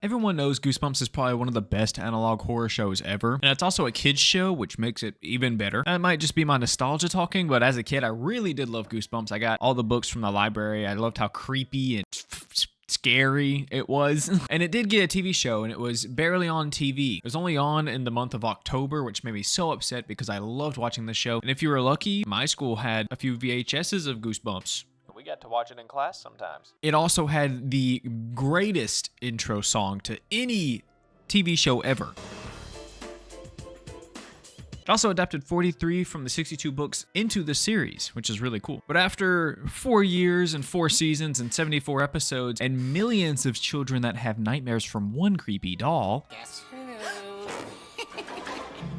Everyone knows Goosebumps is probably one of the best analog horror shows ever, and it's also a kids show, which makes it even better. That might just be my nostalgia talking, but as a kid, I really did love Goosebumps. I got all the books from the library. I loved how creepy and scary it was. And it did get a TV show, and it was barely on TV. It was only on in the month of October, which made me so upset because I loved watching the show. And if you were lucky, my school had a few VHSs of Goosebumps. We got to watch it in class sometimes. It also had the greatest intro song to any TV show ever. It also adapted 43 from the 62 books into the series, which is really cool. But after 4 years and 4 seasons and 74 episodes and millions of children that have nightmares from one creepy doll, Guess who?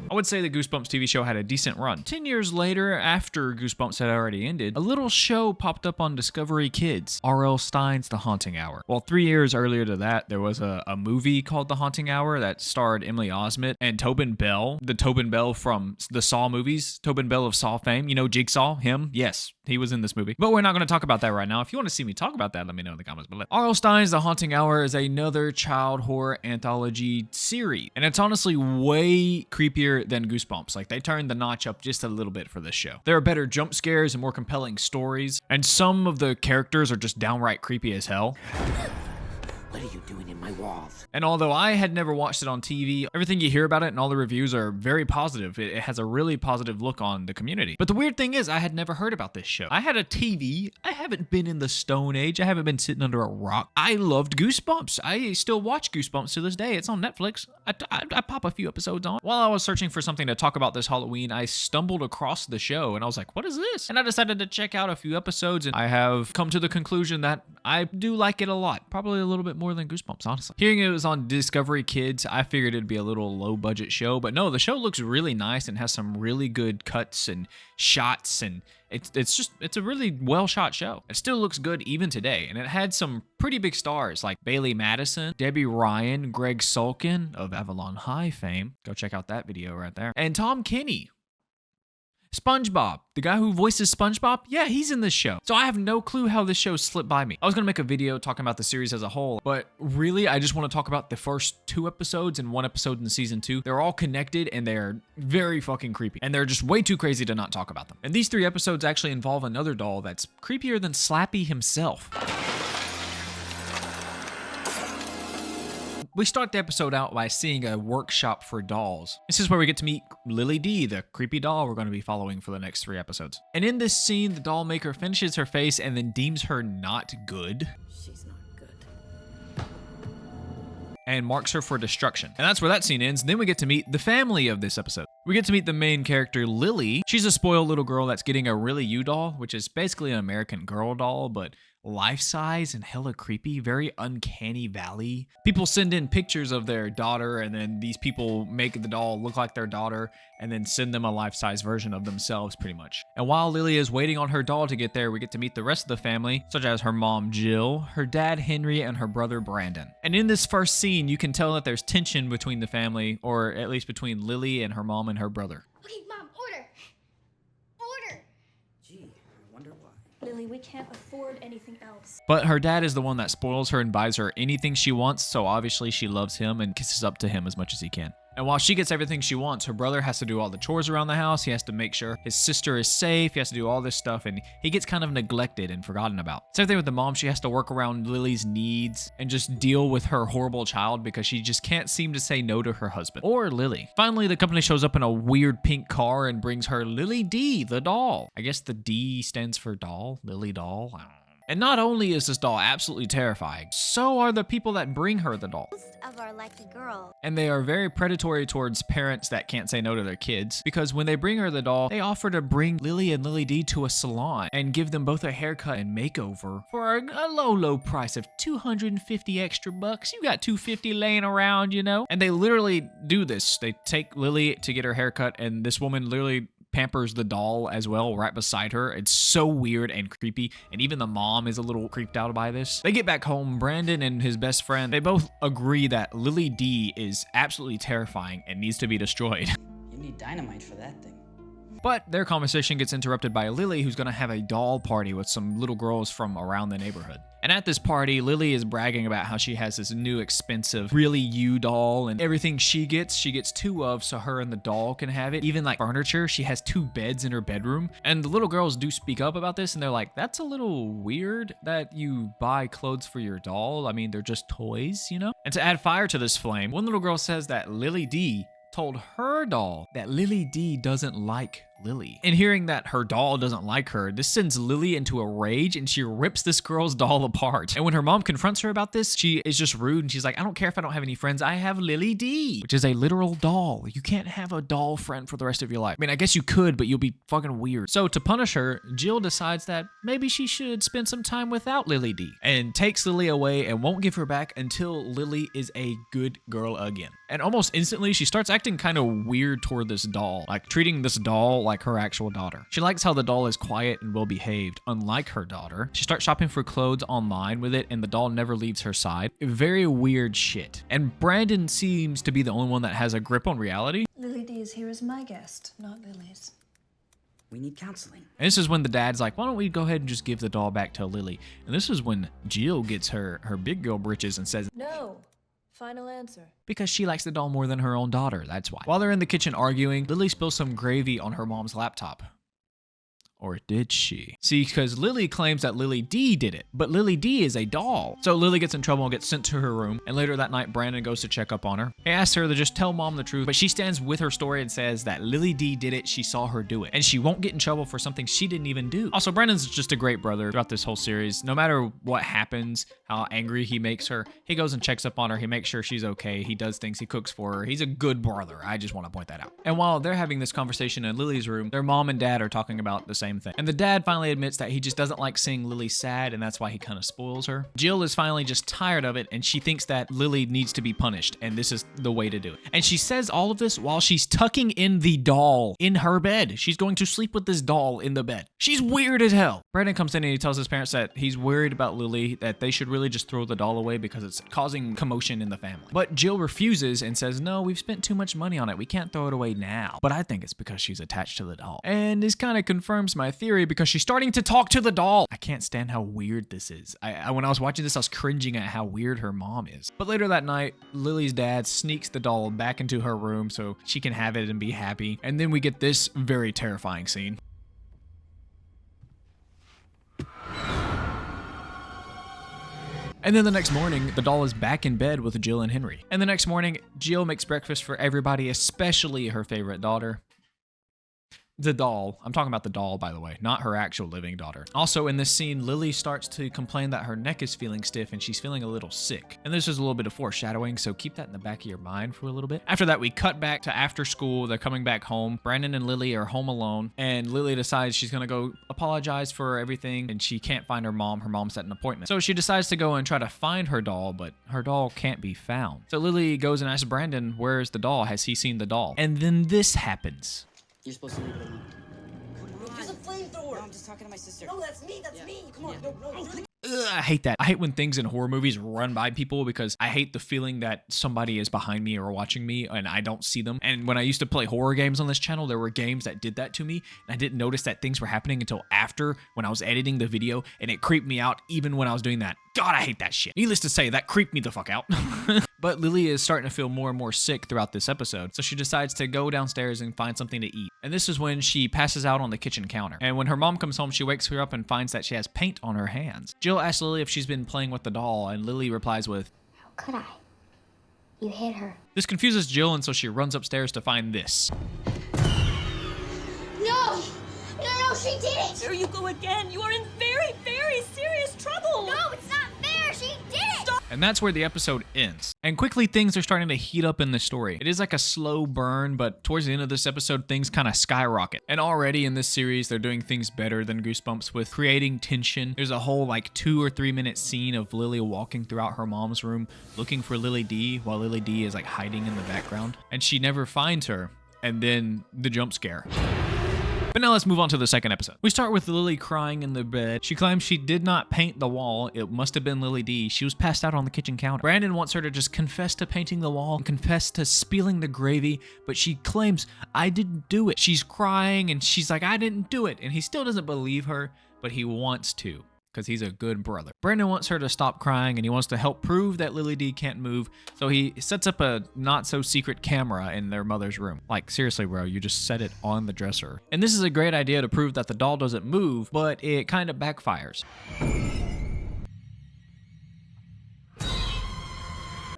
I would say the Goosebumps TV show had a decent run. 10 years later, after Goosebumps had already ended, a little show popped up on Discovery Kids, R.L. Stein's The Haunting Hour. Well, 3 years earlier to that, there was a movie called The Haunting Hour that starred Emily Osment and Tobin Bell, the Tobin Bell from the Saw movies, Tobin Bell of Saw fame. You know Jigsaw, him? Yes, he was in this movie. But we're not going to talk about that right now. If you want to see me talk about that, let me know in the comments below. R.L. Stein's The Haunting Hour is another child horror anthology series, and it's honestly way creepier than Goosebumps. Like, they turned the notch up just a little bit for this show. There are better jump scares and more compelling stories, and some of the characters are just downright creepy as hell. What are you doing in my walls? And although I had never watched it on TV, everything you hear about it and all the reviews are very positive. It has a really positive look on the community. But the weird thing is, I had never heard about this show. I had a TV. I haven't been in the Stone Age. I haven't been sitting under a rock. I loved Goosebumps. I still watch Goosebumps to this day. It's on Netflix. I pop a few episodes on. While I was searching for something to talk about this Halloween, I stumbled across the show and I was like, what is this? And I decided to check out a few episodes, and I have come to the conclusion that I do like it a lot. Probably a little bit more than Goosebumps, honestly. Hearing it was on Discovery Kids, I figured it'd be a little low budget show, but no, the show looks really nice and has some really good cuts and shots, and it's a really well shot show. It still looks good even today, and it had some pretty big stars like Bailey Madison, Debbie Ryan, Greg Sulkin of Avalon High fame. Go check out that video right there. And Tom Kenny. SpongeBob, the guy who voices SpongeBob, yeah, he's in this show. So I have no clue how this show slipped by me. I was gonna make a video talking about the series as a whole, but really, I just want to talk about the first 2 episodes and 1 episode in season 2. They're all connected and they're very fucking creepy, and they're just way too crazy to not talk about them. And these 3 episodes actually involve another doll that's creepier than Slappy himself. We start the episode out by seeing a workshop for dolls. This is where we get to meet Lily D, the creepy doll we're going to be following for the next 3 episodes. And in this scene, the doll maker finishes her face and then deems her not good. She's not good. And marks her for destruction. And that's where that scene ends. Then we get to meet the family of this episode. We get to meet the main character, Lily. She's a spoiled little girl that's getting a Really You doll, which is basically an American Girl doll, but life-size and hella creepy, very uncanny valley. People send in pictures of their daughter, and then these people make the doll look like their daughter and then send them a life-size version of themselves, pretty much. And while Lily is waiting on her doll to get there, we get to meet the rest of the family, such as her mom, Jill, her dad, Henry, and her brother, Brandon. And in this first scene, you can tell that there's tension between the family, or at least between Lily and her mom and her brother. Okay, Mom, order. Order. Gee, I wonder why. Lily, we can't afford anything else. But her dad is the one that spoils her and buys her anything she wants, so obviously she loves him and kisses up to him as much as he can. And while she gets everything she wants, her brother has to do all the chores around the house. He has to make sure his sister is safe. He has to do all this stuff, and he gets kind of neglected and forgotten about. Same thing with the mom. She has to work around Lily's needs and just deal with her horrible child because she just can't seem to say no to her husband or Lily. Finally, the company shows up in a weird pink car and brings her Lily D, the doll. I guess the D stands for doll, Lily doll. I don't know. And not only is this doll absolutely terrifying, so are the people that bring her the doll. Most of our lucky girls. And they are very predatory towards parents that can't say no to their kids, because when they bring her the doll, they offer to bring Lily and Lily D to a salon and give them both a haircut and makeover for a low price of $250 extra bucks. You got $250 laying around, you know? And they literally do this. They take Lily to get her haircut, and this woman literally pampers the doll as well right beside her. It's so weird and creepy, and even the mom is a little creeped out by this. They get back home. Brandon and his best friend, they both agree that Lily D is absolutely terrifying and needs to be destroyed. You need dynamite for that thing. But their conversation gets interrupted by Lily, who's gonna have a doll party with some little girls from around the neighborhood. And at this party, Lily is bragging about how she has this new expensive, really you doll, and everything she gets 2 of so her and the doll can have it. Even like furniture, she has 2 beds in her bedroom. And the little girls do speak up about this, and they're like, that's a little weird that you buy clothes for your doll. I mean, they're just toys, you know? And to add fire to this flame, one little girl says that Lily D told her doll that Lily D doesn't like Lily. And hearing that her doll doesn't like her, this sends Lily into a rage and she rips this girl's doll apart. And when her mom confronts her about this, she is just rude and she's like, I don't care if I don't have any friends, I have Lily D, which is a literal doll. You can't have a doll friend for the rest of your life. I mean, I guess you could, but you'll be fucking weird. So to punish her, Jill decides that maybe she should spend some time without Lily D and takes Lily away and won't give her back until Lily is a good girl again. And almost instantly, she starts acting kind of weird toward this doll, like treating this doll like her actual daughter. She likes how the doll is quiet and well behaved, unlike her daughter. She starts shopping for clothes online with it, and the doll never leaves her side. Very weird shit. And Brandon seems to be the only one that has a grip on reality. Lily D is here as my guest, not Lily's. We need counseling. And this is when the dad's like, why don't we go ahead and just give the doll back to Lily? And this is when Jill gets her big girl britches and says, No. Final answer. because she likes the doll more than her own daughter, that's why. While they're in the kitchen arguing, Lily spills some gravy on her mom's laptop. Or did she? See, because Lily claims that Lily D did it, but Lily D is a doll. So Lily gets in trouble and gets sent to her room, and later that night, Brandon goes to check up on her. He asks her to just tell mom the truth, but she stands with her story and says that Lily D did it, she saw her do it, and she won't get in trouble for something she didn't even do. Also, Brandon's just a great brother throughout this whole series. No matter what happens, how angry he makes her, he goes and checks up on her, he makes sure she's okay, he does things, he cooks for her. He's a good brother. I just want to point that out. And while they're having this conversation in Lily's room, their mom and dad are talking about the same thing. And the dad finally admits that he just doesn't like seeing Lily sad, and that's why he kind of spoils her. Jill is finally just tired of it, and she thinks that Lily needs to be punished, and this is the way to do it. And she says all of this while she's tucking in the doll in her bed. She's going to sleep with this doll in the bed. She's weird as hell. Brandon comes in and he tells his parents that he's worried about Lily, that they should really just throw the doll away because it's causing commotion in the family. But Jill refuses and says, no, we've spent too much money on it. We can't throw it away now. But I think it's because she's attached to the doll. And this kind of confirms my theory because she's starting to talk to the doll. I can't stand how weird this is. When I was watching this, I was cringing at how weird her mom is. But later that night, Lily's dad sneaks the doll back into her room so she can have it and be happy. And then we get this very terrifying scene. And then the next morning, the doll is back in bed with Jill and Henry. And the next morning, Jill makes breakfast for everybody, especially her favorite daughter. The doll. I'm talking about the doll, by the way, not her actual living daughter. Also, in this scene, Lily starts to complain that her neck is feeling stiff and she's feeling a little sick. And this is a little bit of foreshadowing, so keep that in the back of your mind for a little bit. After that, we cut back to after school. They're coming back home. Brandon and Lily are home alone, and Lily decides she's gonna go apologize for everything, and she can't find her mom. Her mom's at an appointment. So she decides to go and try to find her doll, but her doll can't be found. So Lily goes and asks Brandon, where's the doll? Has he seen the doll? And then this happens. You're supposed to leave it alone. There's a flamethrower! No, I'm just talking to my sister. No, that's me, that's me! Come on, no. Ugh, I hate that. I hate when things in horror movies run by people because I hate the feeling that somebody is behind me or watching me and I don't see them. And when I used to play horror games on this channel, there were games that did that to me, and I didn't notice that things were happening until after when I was editing the video, and it creeped me out even when I was doing that. God, I hate that shit. Needless to say, that creeped me the fuck out. But Lily is starting to feel more and more sick throughout this episode, so she decides to go downstairs and find something to eat. And this is when she passes out on the kitchen counter. And when her mom comes home, she wakes her up and finds that she has paint on her hands. Jill asks Lily if she's been playing with the doll, and Lily replies with, How could I? You hit her. This confuses Jill, and so she runs upstairs to find this. No! No, she did it! There you go again! You are in very, very serious trouble! No, it's not fair! She did it! Stop. And that's where the episode ends. And quickly, things are starting to heat up in the story. It is like a slow burn, but towards the end of this episode, things kind of skyrocket. And already in this series, they're doing things better than Goosebumps with creating tension. There's a whole like 2 or 3 minute scene of Lily walking throughout her mom's room looking for Lily D while Lily D is like hiding in the background. And she never finds her. And then the jump scare. But now let's move on to the second episode. We start with Lily crying in the bed. She claims she did not paint the wall. It must have been Lily D. She was passed out on the kitchen counter. Brandon wants her to just confess to painting the wall and confess to spilling the gravy, but she claims, I didn't do it. She's crying and she's like, I didn't do it. And he still doesn't believe her, but he wants to, because he's a good brother. Brandon wants her to stop crying and he wants to help prove that Lily D can't move, so he sets up a not-so-secret camera in their mother's room. Like, seriously, bro, you just set it on the dresser. And this is a great idea to prove that the doll doesn't move, but it kind of backfires.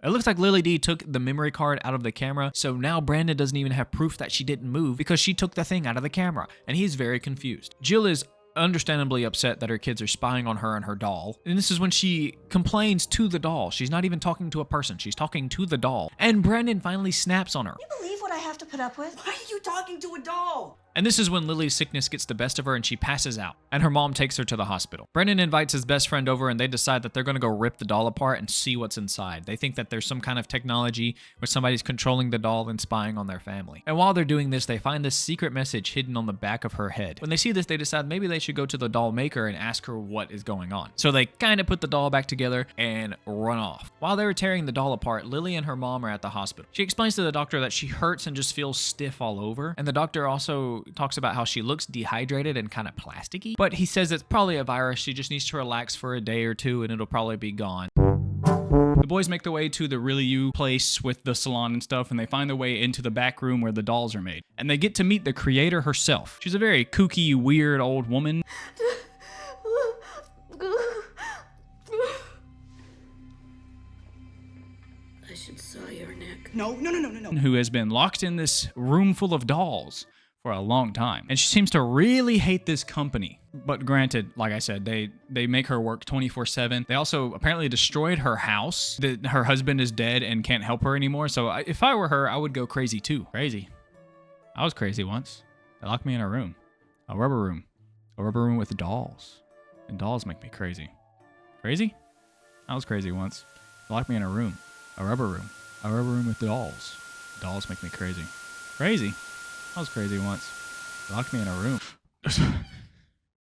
It looks like Lily D took the memory card out of the camera, so now Brandon doesn't even have proof that she didn't move because she took the thing out of the camera, and he's very confused. Jill is understandably upset that her kids are spying on her and her doll. And this is when she complains to the doll. She's not even talking to a person. She's talking to the doll. And Brandon finally snaps on her. You believe what I have to put up with? Why are you talking to a doll? And this is when Lily's sickness gets the best of her and she passes out. And her mom takes her to the hospital. Brendan invites his best friend over and they decide that they're going to go rip the doll apart and see what's inside. They think that there's some kind of technology where somebody's controlling the doll and spying on their family. And while they're doing this, they find this secret message hidden on the back of her head. When they see this, they decide maybe they should go to the doll maker and ask her what is going on. So they kind of put the doll back together and run off. While they were tearing the doll apart, Lily and her mom are at the hospital. She explains to the doctor that she hurts and just feels stiff all over. And the doctor also talks about how she looks dehydrated and kind of plasticky. But he says it's probably a virus. She just needs to relax for a day or two and it'll probably be gone. The boys make their way to the Really You place with the salon and stuff, and they find their way into the back room where the dolls are made. And they get to meet the creator herself. She's a very kooky, weird old woman. I should saw your neck. No. Who has been locked in this room full of dolls for a long time. And she seems to really hate this company. But granted, like I said, they make her work 24/7. They also apparently destroyed her house. Her husband is dead and can't help her anymore. So if I were her, I would go crazy too. Crazy. I was crazy once. They locked me in a room. A rubber room. A rubber room with dolls. And dolls make me crazy. Crazy? I was crazy once. They locked me in a room. A rubber room. A rubber room with dolls. Dolls make me crazy. Crazy? I was crazy once. They locked me in a room.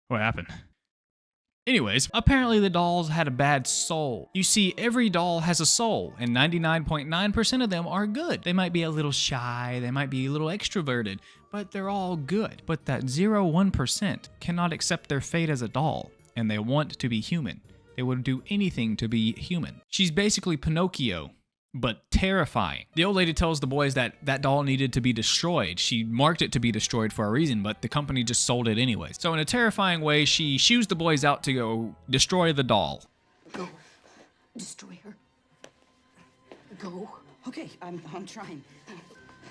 What happened? Anyways, apparently the dolls had a bad soul. You see, every doll has a soul, and 99.9% of them are good. They might be a little shy, they might be a little extroverted, but they're all good. But that 0.1% cannot accept their fate as a doll, and they want to be human. They would do anything to be human. She's basically Pinocchio, but terrifying. The old lady tells the boys that that doll needed to be destroyed. She marked it to be destroyed for a reason, but the company just sold it anyways. So in a terrifying way, she shoos the boys out to go destroy the doll. Go. Destroy her. Go. Okay, I'm trying.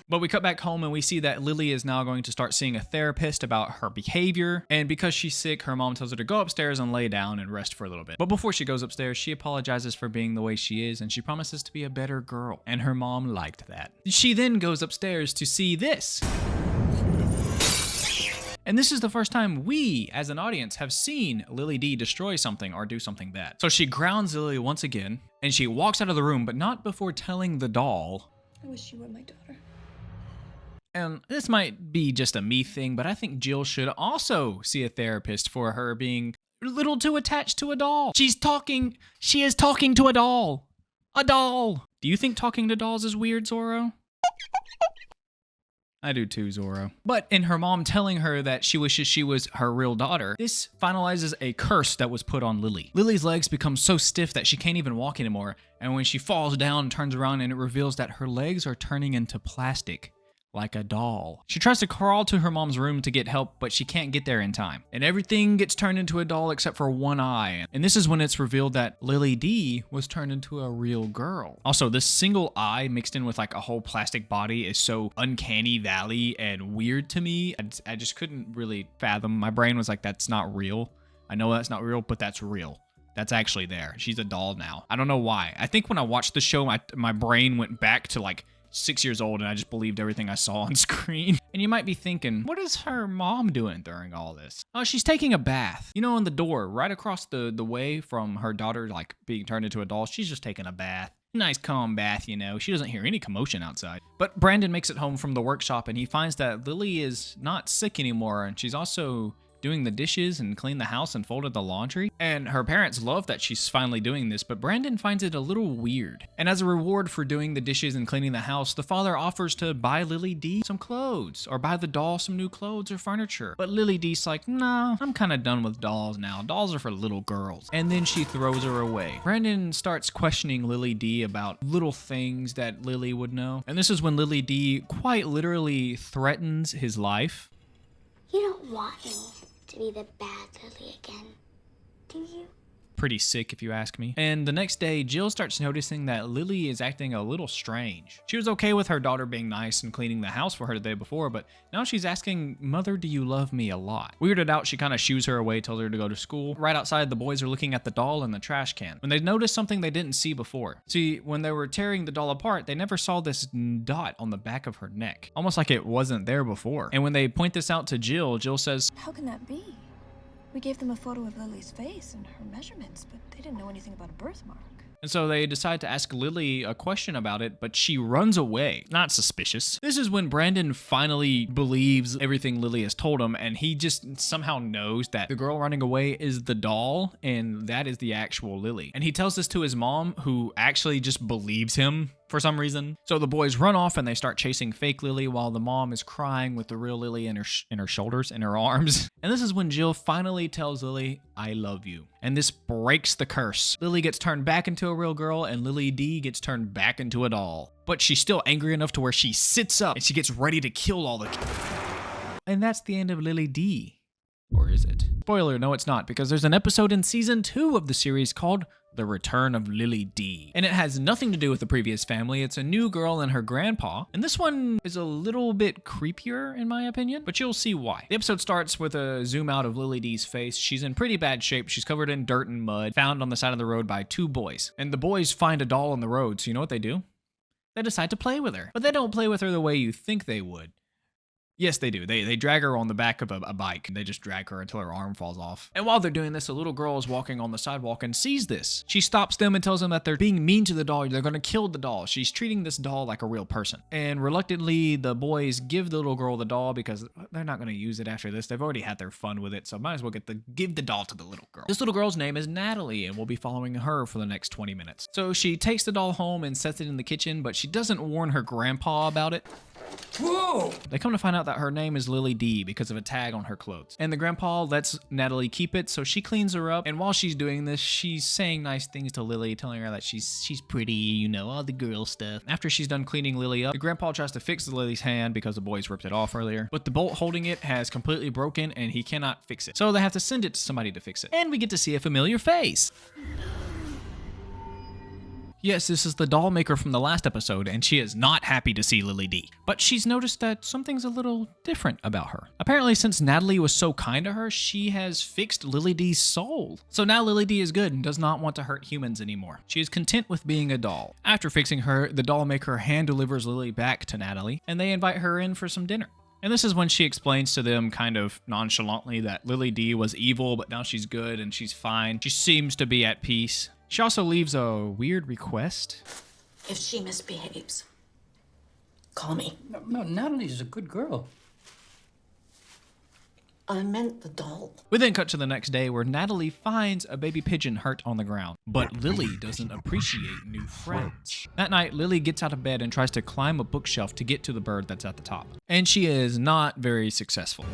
But we cut back home and we see that Lily is now going to start seeing a therapist about her behavior. And because she's sick, her mom tells her to go upstairs and lay down and rest for a little bit. But before she goes upstairs, she apologizes for being the way she is and she promises to be a better girl. And her mom liked that. She then goes upstairs to see this. And this is the first time we, as an audience, have seen Lily D destroy something or do something bad. So she grounds Lily once again and she walks out of the room, but not before telling the doll, I wish you were my daughter. and this might be just a me thing, but I think Jill should also see a therapist for her being a little too attached to a doll. She is talking to a doll. A doll. Do you think talking to dolls is weird, Zorro? I do too, Zorro. But in her mom telling her that she wishes she was her real daughter, this finalizes a curse that was put on Lily. Lily's legs become so stiff that she can't even walk anymore, and when she falls down and turns around and it reveals that her legs are turning into plastic. Like a doll. She tries to crawl to her mom's room to get help, but she can't get there in time. And everything gets turned into a doll except for one eye. And this is when it's revealed that Lily D was turned into a real girl. Also, this single eye mixed in with like a whole plastic body is so uncanny valley and weird to me. I just couldn't really fathom. My brain was like, that's not real. I know that's not real, but that's real. That's actually there. She's a doll now. I don't know why. I think when I watched the show, my brain went back to like 6 years old and I just believed everything I saw on screen. And you might be thinking, what is her mom doing during all this? Oh, she's taking a bath. You know, in the door, right across the way from her daughter, like being turned into a doll, she's just taking a bath. Nice calm bath, you know. She doesn't hear any commotion outside. But Brandon makes it home from the workshop and he finds that Lily is not sick anymore, and she's also doing the dishes and cleaned the house and folded the laundry. And her parents love that she's finally doing this, but Brandon finds it a little weird. And as a reward for doing the dishes and cleaning the house, the father offers to buy Lily D some clothes, or buy the doll some new clothes or furniture. But Lily D's like, nah, I'm kind of done with dolls now. Dolls are for little girls. And then she throws her away. Brandon starts questioning Lily D about little things that Lily would know. And this is when Lily D quite literally threatens his life. You don't want me to be the bad Lily again, do you? Pretty sick if you ask me. And the next day, Jill starts noticing that Lily is acting a little strange. She was okay with her daughter being nice and cleaning the house for her the day before, but now she's asking, Mother, do you love me, a lot? Weirded out, she kind of shoos her away, tells her to go to school. Right outside, the boys are looking at the doll in the trash can when they notice something they didn't see before. See, when they were tearing the doll apart, they never saw this dot on the back of her neck, almost like it wasn't there before. And when they point this out to Jill, Jill says, How can that be? We gave them a photo of Lily's face and her measurements, but they didn't know anything about a birthmark. And so they decide to ask Lily a question about it, but she runs away. Not suspicious. This is when Brandon finally believes everything Lily has told him, and he just somehow knows that the girl running away is the doll, and that is the actual Lily. And he tells this to his mom, who actually just believes him for some reason. So the boys run off and they start chasing fake Lily while the mom is crying with the real Lily in her shoulders, in her arms. And this is when Jill finally tells Lily, I love you. And this breaks the curse. Lily gets turned back into a real girl and Lily D gets turned back into a doll. But she's still angry enough to where she sits up and she gets ready to kill all the kids. And that's the end of Lily D. Or is it? Spoiler, no it's not, because there's an episode in season 2 of the series called The Return of Lily D. And it has nothing to do with the previous family. It's a new girl and her grandpa. And this one is a little bit creepier in my opinion, but you'll see why. The episode starts with a zoom out of Lily D's face. She's in pretty bad shape. She's covered in dirt and mud, found on the side of the road by 2 boys. And the boys find a doll on the road, so you know what they do? They decide to play with her. But they don't play with her the way you think they would. Yes, they do. They drag her on the back of a bike. They just drag her until her arm falls off. And while they're doing this, a little girl is walking on the sidewalk and sees this. She stops them and tells them that they're being mean to the doll. They're going to kill the doll. She's treating this doll like a real person. And reluctantly, the boys give the little girl the doll because they're not going to use it after this. They've already had their fun with it, so might as well give the doll to the little girl. This little girl's name is Natalie, and we'll be following her for the next 20 minutes. So she takes the doll home and sets it in the kitchen, but she doesn't warn her grandpa about it. Whoa! They come to find out that her name is Lily D because of a tag on her clothes. And the grandpa lets Natalie keep it, so she cleans her up. And while she's doing this, she's saying nice things to Lily, telling her that she's pretty, you know, all the girl stuff. After she's done cleaning Lily up, the grandpa tries to fix Lily's hand because the boys ripped it off earlier. But the bolt holding it has completely broken and he cannot fix it. So they have to send it to somebody to fix it. And we get to see a familiar face. Yes, this is the doll maker from the last episode, and she is not happy to see Lily D. But she's noticed that something's a little different about her. Apparently, since Natalie was so kind to her, she has fixed Lily D's soul. So now Lily D is good and does not want to hurt humans anymore. She is content with being a doll. After fixing her, the doll maker hand delivers Lily back to Natalie, and they invite her in for some dinner. And this is when she explains to them kind of nonchalantly that Lily D was evil, but now she's good and she's fine. She seems to be at peace. She also leaves a weird request. If she misbehaves, call me. No, Natalie's a good girl. I meant the doll. We then cut to the next day where Natalie finds a baby pigeon hurt on the ground, but Lily doesn't appreciate new friends. That night, Lily gets out of bed and tries to climb a bookshelf to get to the bird that's at the top. And she is not very successful.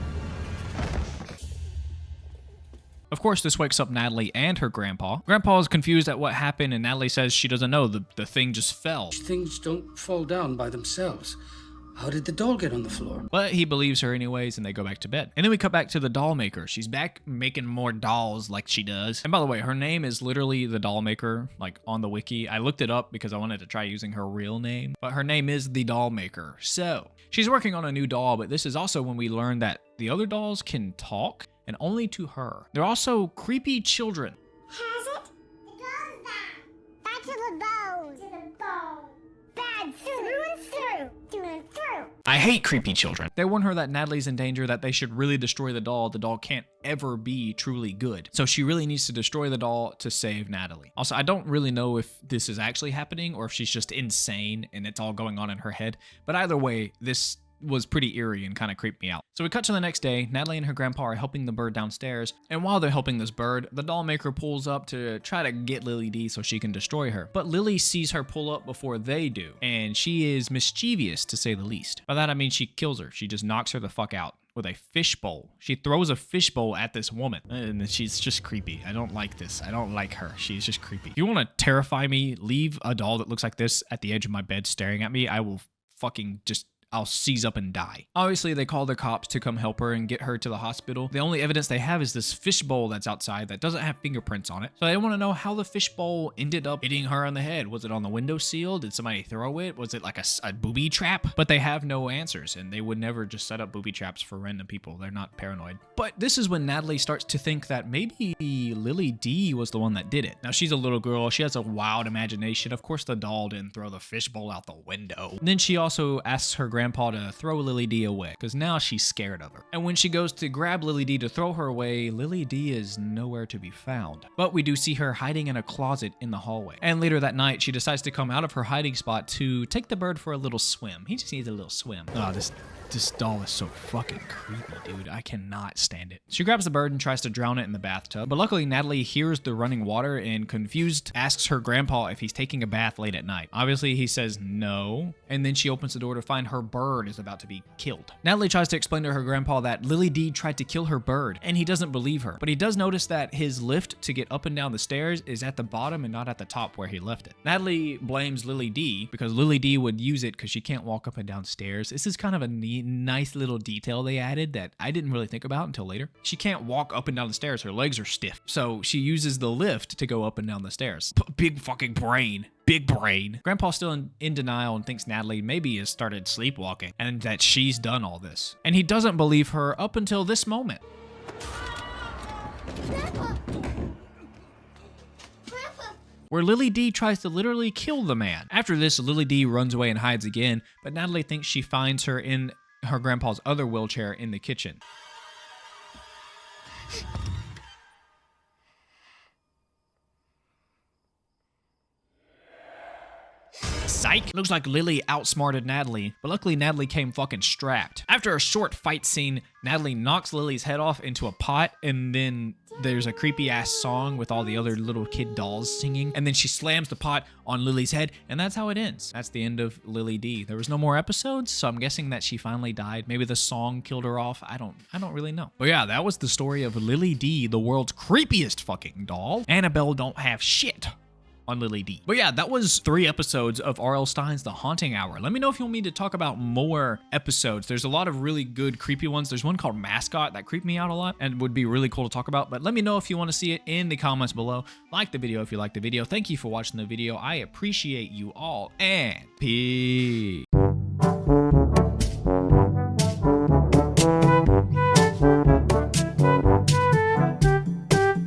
Of course, this wakes up Natalie and her grandpa. Grandpa is confused at what happened, and Natalie says she doesn't know. The thing just fell. Things don't fall down by themselves. How did the doll get on the floor? But he believes her anyways, and they go back to bed. And then we cut back to the doll maker. She's back making more dolls like she does. And by the way, her name is literally the doll maker, like on the wiki. I looked it up because I wanted to try using her real name, but her name is the doll maker. So she's working on a new doll, but this is also when we learn that the other dolls can talk, and only to her. They're also creepy children. Has it? It goes down. Back to the bone. To the bone. Bad through and through. Through and through. I I hate creepy children. They warn her that Natalie's in danger, that they should really destroy the doll. The doll can't ever be truly good. So she really needs to destroy the doll to save Natalie. Also, I don't really know if this is actually happening or if she's just insane and it's all going on in her head. But either way, this was pretty eerie and kind of creeped me out. So we cut to the next day. Natalie and her grandpa are helping the bird downstairs, and while they're helping this bird, the doll maker pulls up to try to get Lily D so she can destroy her. But Lily sees her pull up before they do, and she is mischievous to say the least. By that I mean she kills her. She just knocks her the fuck out with a fishbowl. She throws a fishbowl at this woman, and she's just creepy. I don't like this. I don't like her. She's just creepy. If you want to terrify me, leave a doll that looks like this at the edge of my bed staring at me. I will fucking just I'll seize up and die. Obviously, they call the cops to come help her and get her to the hospital. The only evidence they have is this fishbowl that's outside that doesn't have fingerprints on it. So they want to know how the fishbowl ended up hitting her on the head. Was it on the windowsill? Did somebody throw it? Was it like a booby trap? But they have no answers, and they would never just set up booby traps for random people. They're not paranoid. But this is when Natalie starts to think that maybe Lily D was the one that did it. Now, she's a little girl. She has a wild imagination. Of course, the doll didn't throw the fishbowl out the window. And then she also asks her grandpa to throw Lily D away, because now she's scared of her. And when she goes to grab Lily D to throw her away, Lily D is nowhere to be found. But we do see her hiding in a closet in the hallway. And later that night, she decides to come out of her hiding spot to take the bird for a little swim. He just needs a little swim. Oh, this doll is so fucking creepy, dude. I cannot stand it. She grabs the bird and tries to drown it in the bathtub, but luckily Natalie hears the running water and, confused, asks her grandpa if he's taking a bath late at night. Obviously, he says no, and then she opens the door to find her bird is about to be killed. Natalie tries to explain to her grandpa that Lily D tried to kill her bird, and he doesn't believe her, but he does notice that his lift to get up and down the stairs is at the bottom and not at the top where he left it. Natalie blames Lily D because Lily D would use it because she can't walk up and down stairs. This is kind of a nice little detail they added that I didn't really think about until later. She can't walk up and down the stairs. Her legs are stiff. So she uses the lift to go up and down the stairs. Big fucking brain. Big brain. Grandpa's still in denial and thinks Natalie maybe has started sleepwalking and that she's done all this. And he doesn't believe her up until this moment. Where Lily D tries to literally kill the man. After this, Lily D runs away and hides again, but Natalie thinks she finds her in her grandpa's other wheelchair in the kitchen. Psych! Looks like Lily outsmarted Natalie, but luckily Natalie came fucking strapped. After a short fight scene, Natalie knocks Lily's head off into a pot, and then there's a creepy ass song with all the other little kid dolls singing, and then she slams the pot on Lily's head, and that's how it ends. That's the end of Lily D. There was no more episodes, so I'm guessing that she finally died. Maybe the song killed her off. I don't really know. But yeah, that was the story of Lily D, the world's creepiest fucking doll. Annabelle don't have shit on Lily D. But yeah, that was 3 episodes of R.L. Stein's The Haunting Hour. Let me know if you want me to talk about more episodes. There's a lot of really good creepy ones. There's one called Mascot that creeped me out a lot and would be really cool to talk about. But let me know if you want to see it in the comments below. Like the video if you like the video. Thank you for watching the video. I appreciate you all, and peace.